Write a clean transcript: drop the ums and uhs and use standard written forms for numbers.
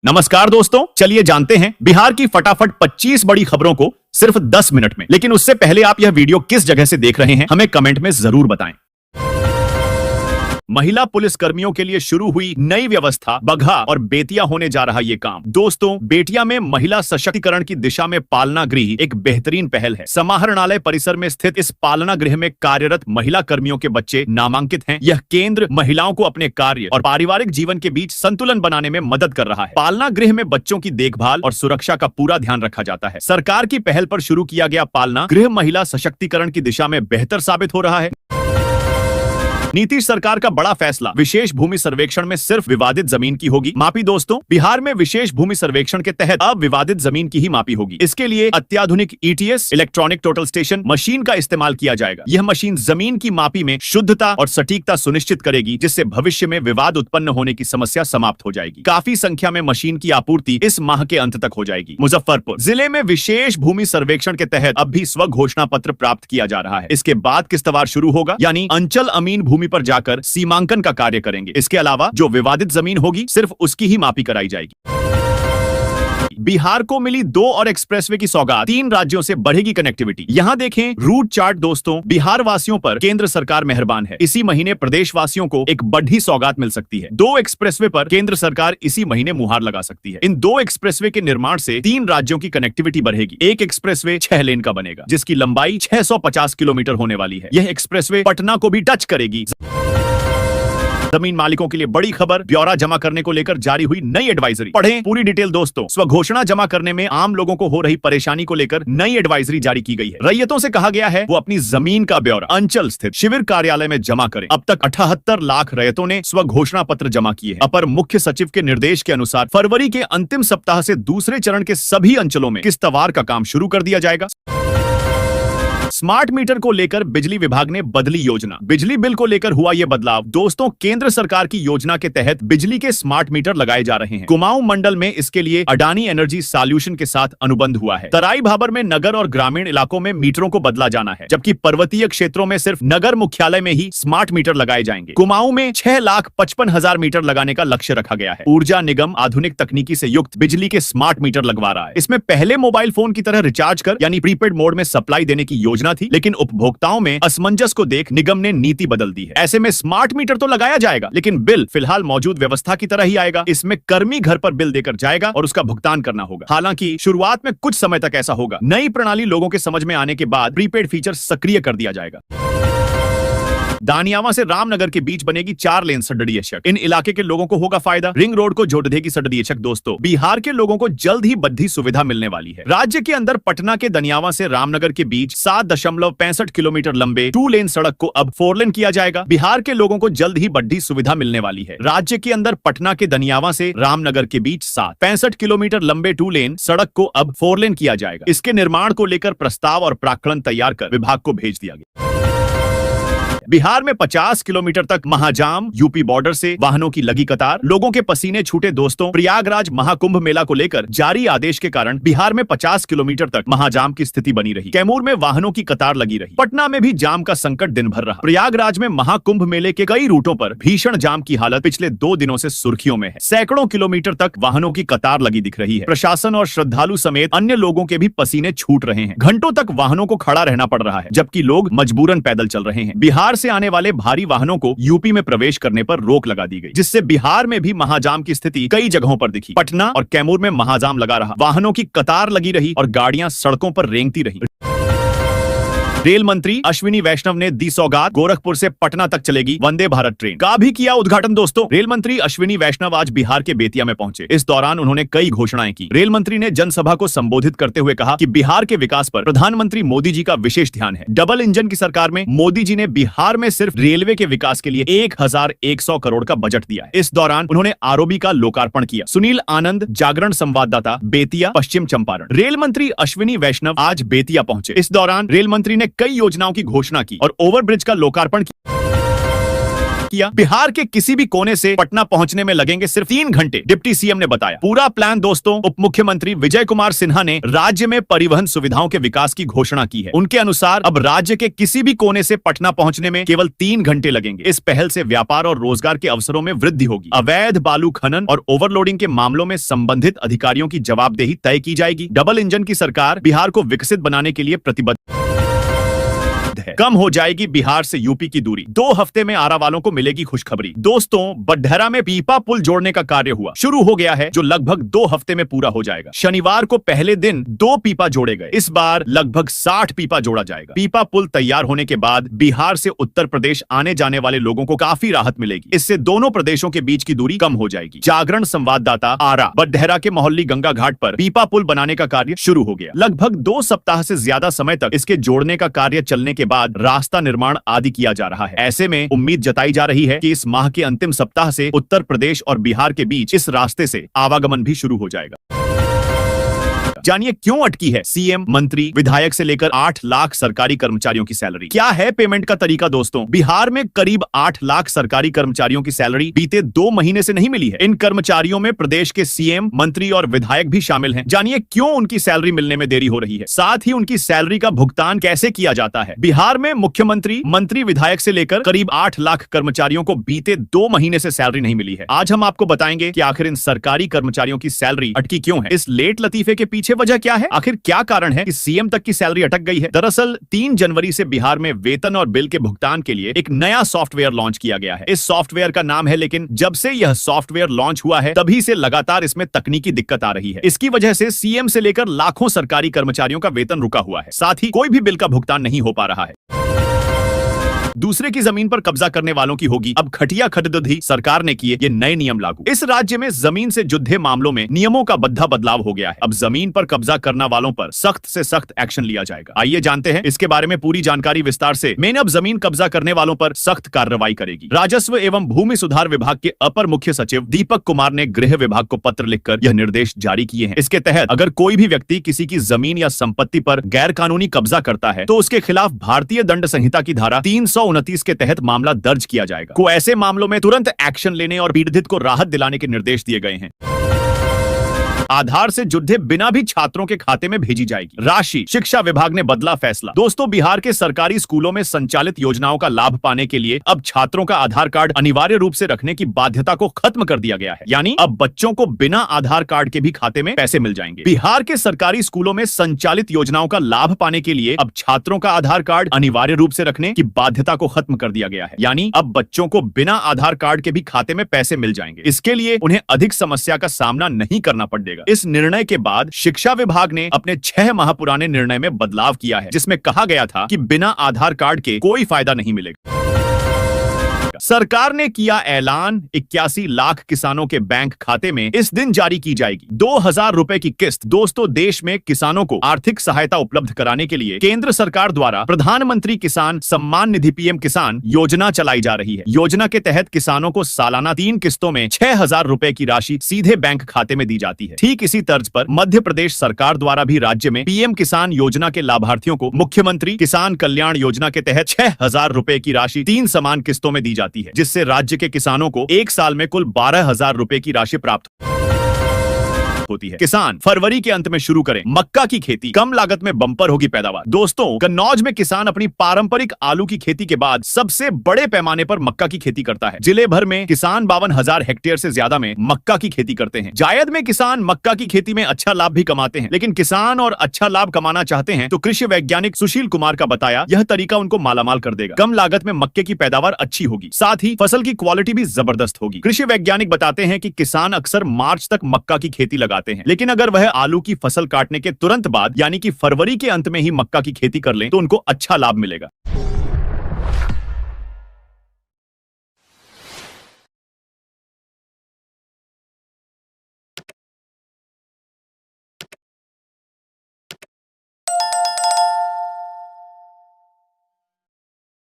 नमस्कार दोस्तों, चलिए जानते हैं बिहार की फटाफट 25 बड़ी खबरों को सिर्फ 10 मिनट में। लेकिन उससे पहले आप यह वीडियो किस जगह से देख रहे हैं हमें कमेंट में जरूर बताएं। महिला पुलिस कर्मियों के लिए शुरू हुई नई व्यवस्था बगहा और बेतिया होने जा रहा ये काम। दोस्तों, बेतिया में महिला सशक्तिकरण की दिशा में पालना गृह एक बेहतरीन पहल है। समाहरणालय परिसर में स्थित इस पालना गृह में कार्यरत महिला कर्मियों के बच्चे नामांकित हैं। यह केंद्र महिलाओं को अपने कार्य और पारिवारिक जीवन के बीच संतुलन बनाने में मदद कर रहा है। पालना गृह में बच्चों की देखभाल और सुरक्षा का पूरा ध्यान रखा जाता है। सरकार की पहल पर शुरू किया गया पालना गृह महिला सशक्तिकरण की दिशा में बेहतर साबित हो रहा है। नीतीश सरकार का बड़ा फैसला, विशेष भूमि सर्वेक्षण में सिर्फ विवादित जमीन की होगी मापी। दोस्तों, बिहार में विशेष भूमि सर्वेक्षण के तहत अब विवादित जमीन की ही मापी होगी। इसके लिए अत्याधुनिक ETS electronic total station machine का इस्तेमाल किया जाएगा। यह मशीन जमीन की मापी में शुद्धता और सटीकता सुनिश्चित करेगी, जिससे भविष्य में विवाद उत्पन्न होने की समस्या समाप्त हो जाएगी। काफी संख्या में मशीन की आपूर्ति इस माह के अंत तक हो जाएगी। मुजफ्फरपुर जिले में विशेष भूमि सर्वेक्षण के तहत अब भी स्व घोषणा पत्र प्राप्त किया जा रहा है। इसके बाद किस्तवार शुरू होगा, यानी अंचल अमीन भूमि पर जाकर सीमांकन का कार्य करेंगे। इसके अलावा जो विवादित जमीन होगी सिर्फ उसकी ही मापी कराई जाएगी। बिहार को मिली 2 और एक्सप्रेसवे की सौगात, 3 राज्यों से बढ़ेगी कनेक्टिविटी। यहां देखें रूट चार्ट। दोस्तों, बिहार वासियों पर केंद्र सरकार मेहरबान है। इसी महीने प्रदेश वासियों को एक बढ़ी सौगात मिल सकती है। 2 एक्सप्रेसवे पर केंद्र सरकार इसी महीने मुहर लगा सकती है। इन 2 एक्सप्रेसवे के निर्माण से 3 राज्यों की कनेक्टिविटी बढ़ेगी। एक एक्सप्रेसवे 6 लेन का बनेगा, जिसकी लंबाई 650 किलोमीटर होने वाली है। यह एक्सप्रेसवे पटना को भी टच करेगी। जमीन मालिकों के लिए बड़ी खबर, ब्यौरा जमा करने को लेकर जारी हुई नई एडवाइजरी। पढ़ें पूरी डिटेल। दोस्तों, स्वघोषणा जमा करने में आम लोगों को हो रही परेशानी को लेकर नई एडवाइजरी जारी की गई है। रैयतों से कहा गया है वो अपनी जमीन का ब्यौरा अंचल स्थित शिविर कार्यालय में जमा करें। अब तक 78 लाख रैयतों ने स्वघोषणा पत्र जमा किए हैं। अपर मुख्य सचिव के निर्देश के अनुसार फरवरी के अंतिम सप्ताह से दूसरे चरण के सभी अंचलों में किस्तवार का काम शुरू कर दिया जाएगा। स्मार्ट मीटर को लेकर बिजली विभाग ने बदली योजना। बिजली बिल को लेकर हुआ यह बदलाव। दोस्तों, केंद्र सरकार की योजना के तहत बिजली के स्मार्ट मीटर लगाए जा रहे हैं। कुमाऊं मंडल में इसके लिए अडानी एनर्जी सॉल्यूशन के साथ अनुबंध हुआ है। तराई भाबर में नगर और ग्रामीण इलाकों में मीटरों को बदला जाना है, जबकि पर्वतीय क्षेत्रों में सिर्फ नगर मुख्यालय में ही स्मार्ट मीटर लगाए जाएंगे। कुमाऊं में 6,55,000 मीटर लगाने का लक्ष्य रखा गया है। ऊर्जा निगम आधुनिक तकनीकी से युक्त बिजली के स्मार्ट मीटर लगवा रहा है। इसमें पहले मोबाइल फोन की तरह रिचार्ज कर यानी प्रीपेड मोड में सप्लाई देने की योजना थी, लेकिन उपभोक्ताओं में असमंजस को देख निगम ने नीति बदल दी है। ऐसे में स्मार्ट मीटर तो लगाया जाएगा, लेकिन बिल फिलहाल मौजूद व्यवस्था की तरह ही आएगा। इसमें कर्मी घर पर बिल देकर जाएगा और उसका भुगतान करना होगा। हालांकि शुरुआत में कुछ समय तक ऐसा होगा। नई प्रणाली लोगों के समझ में आने के बाद प्रीपेड फीचर सक्रिय कर दिया जाएगा। दानियावा से रामनगर के बीच बनेगी 4 लेन सडडीय सड़क। इन इलाके के लोगों को होगा फायदा। रिंग रोड को जोड़ देगी सडडीय सड़क। दोस्तों, बिहार के लोगों को जल्द ही बद्धी सुविधा मिलने वाली है। राज्य के अंदर पटना के दनियावा से रामनगर के बीच 7.65 किलोमीटर लंबे 2 लेन सड़क को अब 4 लेन किया जाएगा। बिहार के लोगों को जल्द ही बद्धी सुविधा मिलने वाली है। राज्य के अंदर पटना के दनियावा से रामनगर के बीच 7.65 किलोमीटर लंबे 2 लेन सड़क को अब 4 लेन किया जाएगा। इसके निर्माण को लेकर प्रस्ताव और प्राक्कलन तैयार कर विभाग को भेज दिया गया। बिहार में 50 किलोमीटर तक महाजाम, यूपी बॉर्डर से वाहनों की लगी कतार, लोगों के पसीने छूटे। दोस्तों, प्रयागराज महाकुंभ मेला को लेकर जारी आदेश के कारण बिहार में 50 किलोमीटर तक महाजाम की स्थिति बनी रही। कैमूर में वाहनों की कतार लगी रही। पटना में भी जाम का संकट दिन भर रहा। प्रयागराज में महाकुंभ मेले के कई रूटों पर भीषण जाम की हालत पिछले 2 दिनों से सुर्खियों में है। सैकड़ों किलोमीटर तक वाहनों की कतार लगी दिख रही है। प्रशासन और श्रद्धालु समेत अन्य लोगों के भी पसीने छूट रहे हैं। घंटों तक वाहनों को खड़ा रहना पड़ रहा है, जबकि लोग मजबूरन पैदल चल रहे हैं। बिहार से आने वाले भारी वाहनों को यूपी में प्रवेश करने पर रोक लगा दी गई, जिससे बिहार में भी महाजाम की स्थिति कई जगहों पर दिखी। पटना और कैमूर में महाजाम लगा रहा, वाहनों की कतार लगी रही और गाड़ियां सड़कों पर रेंगती रही। रेल मंत्री अश्विनी वैष्णव ने दी सौगात। गोरखपुर से पटना तक चलेगी वंदे भारत ट्रेन का भी किया उद्घाटन। दोस्तों, रेल मंत्री अश्विनी वैष्णव आज बिहार के बेतिया में पहुंचे। इस दौरान उन्होंने कई घोषणाएं की। रेल मंत्री ने जनसभा को संबोधित करते हुए कहा कि बिहार के विकास पर प्रधानमंत्री मोदी जी का विशेष ध्यान है। डबल इंजन की सरकार में मोदी जी ने बिहार में सिर्फ रेलवे के विकास के लिए 1100 करोड़ का बजट दिया है। इस दौरान उन्होंने ROB का लोकार्पण किया। सुनील आनंद, जागरण संवाददाता, बेतिया, पश्चिम चंपारण। रेल मंत्री अश्विनी वैष्णव आज बेतिया पहुंचे। इस दौरान रेल मंत्री ने कई योजनाओं की घोषणा की और ओवरब्रिज का लोकार्पण किया। किया। बिहार के किसी भी कोने से पटना पहुंचने में लगेंगे सिर्फ 3 घंटे, डिप्टी सीएम ने बताया। पूरा प्लान दोस्तों उप मुख्यमंत्री विजय कुमार सिन्हा ने राज्य में परिवहन सुविधाओं के विकास की घोषणा की है। उनके अनुसार अब राज्य के किसी भी कोने से पटना पहुंचने में केवल 3 घंटे लगेंगे। इस पहल से व्यापार और रोजगार के अवसरों में वृद्धि होगी। अवैध बालू खनन और ओवरलोडिंग के मामलों में संबंधित अधिकारियों की जवाबदेही तय की जाएगी। डबल इंजन की सरकार बिहार को विकसित बनाने के लिए प्रतिबद्ध है। कम हो जाएगी बिहार से यूपी की दूरी। 2 हफ्ते में आरा वालों को मिलेगी खुशखबरी। दोस्तों बडहरा में पीपा पुल जोड़ने का कार्य शुरू हो गया है, जो लगभग 2 हफ्ते में पूरा हो जाएगा। शनिवार को पहले दिन 2 पीपा जोड़े गए। इस बार लगभग 60 पीपा जोड़ा जाएगा। पीपा पुल तैयार होने के बाद बिहार से उत्तर प्रदेश आने जाने वाले लोगों को काफी राहत मिलेगी। इससे दोनों प्रदेशों के बीच की दूरी कम हो जाएगी। जागरण संवाददाता आरा बडहरा के मोहल्ली गंगा घाट पर पीपा पुल बनाने का कार्य शुरू हो गया। लगभग 2 सप्ताह से ज्यादा समय तक इसके जोड़ने का कार्य चलने के बाद रास्ता निर्माण आदि किया जा रहा है। ऐसे में उम्मीद जताई जा रही है कि इस माह के अंतिम सप्ताह से उत्तर प्रदेश और बिहार के बीच इस रास्ते से आवागमन भी शुरू हो जाएगा। जानिए क्यों अटकी है सीएम, मंत्री, विधायक से लेकर 8 लाख सरकारी कर्मचारियों की सैलरी। क्या है पेमेंट का तरीका दोस्तों? बिहार में करीब 8 लाख सरकारी कर्मचारियों की सैलरी बीते 2 महीने से नहीं मिली है। इन कर्मचारियों में प्रदेश के सीएम, मंत्री और विधायक भी शामिल हैं। जानिए क्यों उनकी सैलरी मिलने में देरी हो रही है, साथ ही उनकी सैलरी का भुगतान कैसे किया जाता है। बिहार में मुख्यमंत्री, मंत्री, विधायक से लेकर करीब 8 लाख कर्मचारियों को बीते 2 महीने से सैलरी नहीं मिली है। आज हम आपको बताएंगे कि आखिर इन सरकारी कर्मचारियों की सैलरी अटकी क्यों है। इस लेट लतीफे के पीछे वजह क्या है? आखिर क्या कारण है कि सीएम तक की सैलरी अटक गई है? दरअसल 3 जनवरी से बिहार में वेतन और बिल के भुगतान के लिए एक नया सॉफ्टवेयर लॉन्च किया गया है। इस सॉफ्टवेयर का नाम है, लेकिन जब से यह सॉफ्टवेयर लॉन्च हुआ है तभी से लगातार इसमें तकनीकी दिक्कत आ रही है। इसकी वजह से सीएम से लेकर लाखों सरकारी कर्मचारियों का वेतन रुका हुआ है, साथ ही कोई भी बिल का भुगतान नहीं हो पा रहा है। दूसरे की जमीन पर कब्जा करने वालों की होगी अब खटिया खरीदी। सरकार ने किए ये नए नियम लागू। इस राज्य में जमीन से जुड़े मामलों में नियमों का बद्धा बदलाव हो गया है। अब जमीन पर कब्जा करने वालों पर सख्त से सख्त एक्शन लिया जाएगा। आइए जानते हैं इसके बारे में पूरी जानकारी विस्तार से। मैंने अब जमीन कब्जा करने वालों पर सख्त कार्रवाई करेगी। राजस्व एवं भूमि सुधार विभाग के अपर मुख्य सचिव दीपक कुमार ने गृह विभाग को पत्र लिखकर यह निर्देश जारी किए हैं। इसके तहत अगर कोई भी व्यक्ति किसी की जमीन या संपत्ति पर गैर कानूनी कब्जा करता है तो उसके खिलाफ भारतीय दंड संहिता की धारा 329 के तहत मामला दर्ज किया जाएगा। को ऐसे मामलों में तुरंत एक्शन लेने और पीड़ित को राहत दिलाने के निर्देश दिए गए हैं। आधार से जुड़े बिना भी छात्रों के खाते में भेजी जाएगी राशि। शिक्षा विभाग ने बदला फैसला। दोस्तों बिहार के सरकारी स्कूलों में संचालित योजनाओं का लाभ पाने के लिए अब छात्रों का आधार कार्ड अनिवार्य रूप से रखने की बाध्यता को खत्म कर दिया गया है। यानी अब बच्चों को बिना आधार कार्ड के भी खाते में पैसे मिल जाएंगे। बिहार के सरकारी स्कूलों में संचालित योजनाओं का लाभ पाने के लिए अब छात्रों का आधार कार्ड अनिवार्य रूप से रखने की बाध्यता को खत्म कर दिया गया है। यानी अब बच्चों को बिना आधार कार्ड के भी खाते में पैसे मिल जाएंगे। इसके लिए उन्हें अधिक समस्या का सामना नहीं करना पड़ेगा। इस निर्णय के बाद शिक्षा विभाग ने अपने 6 माह पुराने निर्णय में बदलाव किया है, जिसमें कहा गया था कि बिना आधार कार्ड के कोई फायदा नहीं मिलेगा। सरकार ने किया ऐलान, 81 लाख किसानों के बैंक खाते में इस दिन जारी की जाएगी 2000 रुपए की किस्त। दोस्तों देश में किसानों को आर्थिक सहायता उपलब्ध कराने के लिए केंद्र सरकार द्वारा प्रधानमंत्री किसान सम्मान निधि पीएम किसान योजना चलाई जा रही है। योजना के तहत किसानों को सालाना 3 किस्तों में 6000 रुपए की राशि सीधे बैंक खाते में दी जाती है। ठीक इसी तर्ज पर मध्य प्रदेश सरकार द्वारा भी राज्य में पीएम किसान योजना के लाभार्थियों को मुख्यमंत्री किसान कल्याण योजना के तहत 6000 रुपए की राशि 3 समान किस्तों में दी जाती है, जिससे राज्य के किसानों को एक साल में कुल 12,000 रुपए की राशि प्राप्त होती है। किसान फरवरी के अंत में शुरू करें मक्का की खेती, कम लागत में बम्पर होगी पैदावार। दोस्तों कन्नौज में किसान अपनी पारंपरिक आलू की खेती के बाद सबसे बड़े पैमाने पर मक्का की खेती करता है। जिले भर में किसान 52,000 हेक्टेयर से ज्यादा में मक्का की खेती करते हैं। जायद में किसान मक्का की खेती में अच्छा लाभ भी कमाते हैं, लेकिन किसान और अच्छा लाभ कमाना चाहते हैं तो कृषि वैज्ञानिक सुशील कुमार का बताया यह तरीका उनको मालामाल कर देगा। कम लागत में मक्के की पैदावार अच्छी होगी, साथ ही फसल की क्वालिटी भी जबरदस्त होगी। कृषि वैज्ञानिक बताते हैं कि किसान अक्सर मार्च तक मक्का की खेती लगाते हैं, लेकिन अगर वह आलू की फसल काटने के तुरंत बाद यानी कि फरवरी के अंत में ही मक्का की खेती कर लें तो उनको अच्छा लाभ मिलेगा।